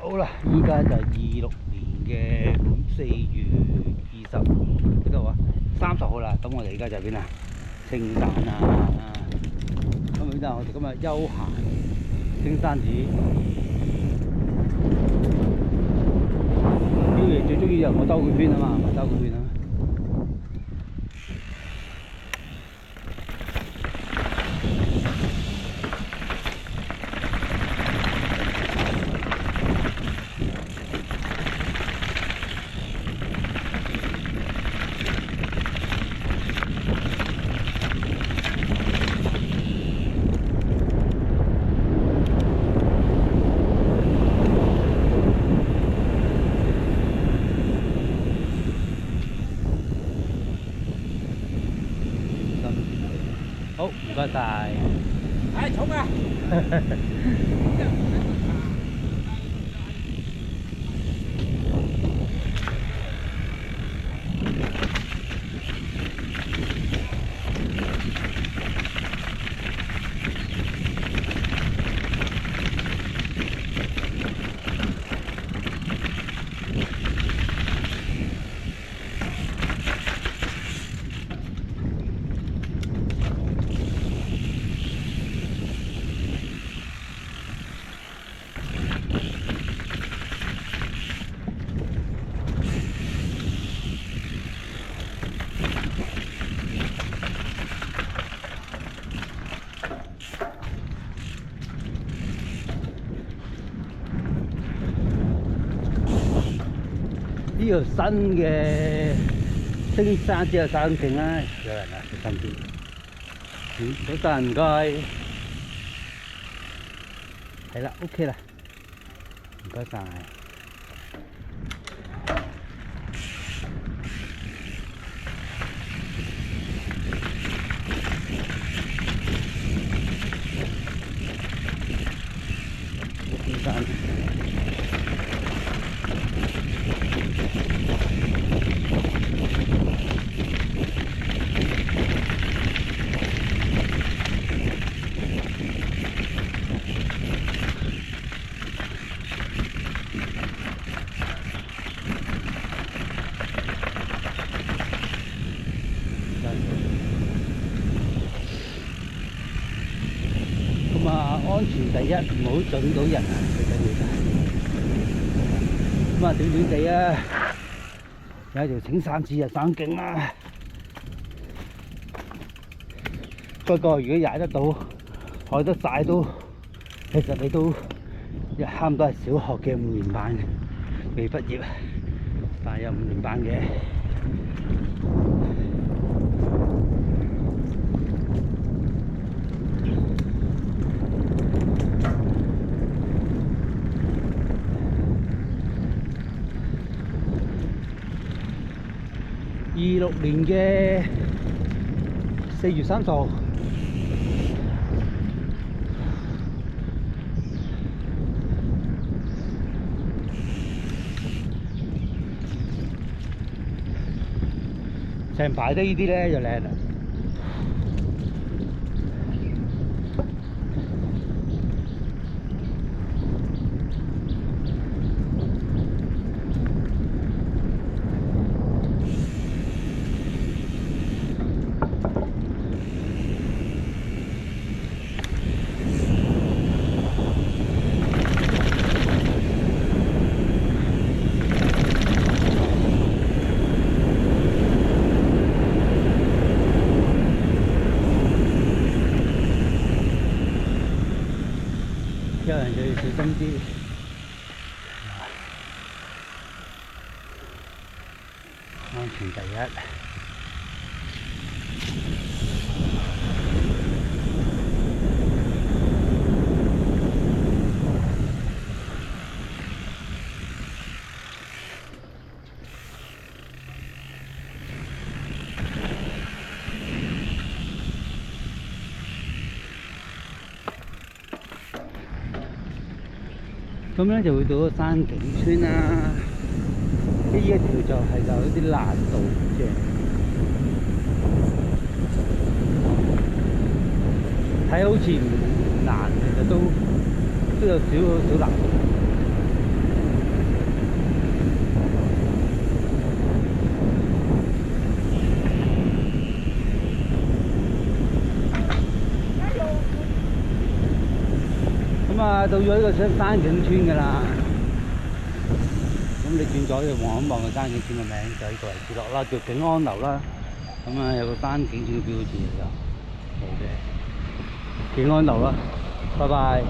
好啦，依家就係26年嘅4月20幾多號啊？30號啦。咁我哋而家就邊啊？聖誕啊！咁啊，我哋今日休閒青山寺。彪爺最中意就我兜佢圈啊嘛，咪兜佢圈啊！好，唔該晒。哎，重啊！呢條新嘅青山寺有山徑啦，有人啊，小心啲。早晨，唔該。係啦 ，OK 啦，唔該晒。青山。咁啊，安全第一，唔好撞到人啊，最緊要就係。咁啊，短短地啊，有一條青山寺啊，山徑啦。不過如果踩得到、開得晒都，其實你都差唔多係小學嘅5年班嘅，未畢業，但係有5年班嘅。26年嘅4月30號，成排都呢啲咧就靚啦。有人就要小心啲，安全第一。咁咧就會到咗山景村啦。呢一條就係有啲難度嘅，睇好似唔難，其實都有少少難度。啦，到咗呢個山景村㗎啦。咁你轉左就望一望個山景村嘅名，就呢個位置落啦，叫景安樓啦。咁啊有個山景村嘅標誌嚟㗎，好嘅，景安樓啦，拜拜。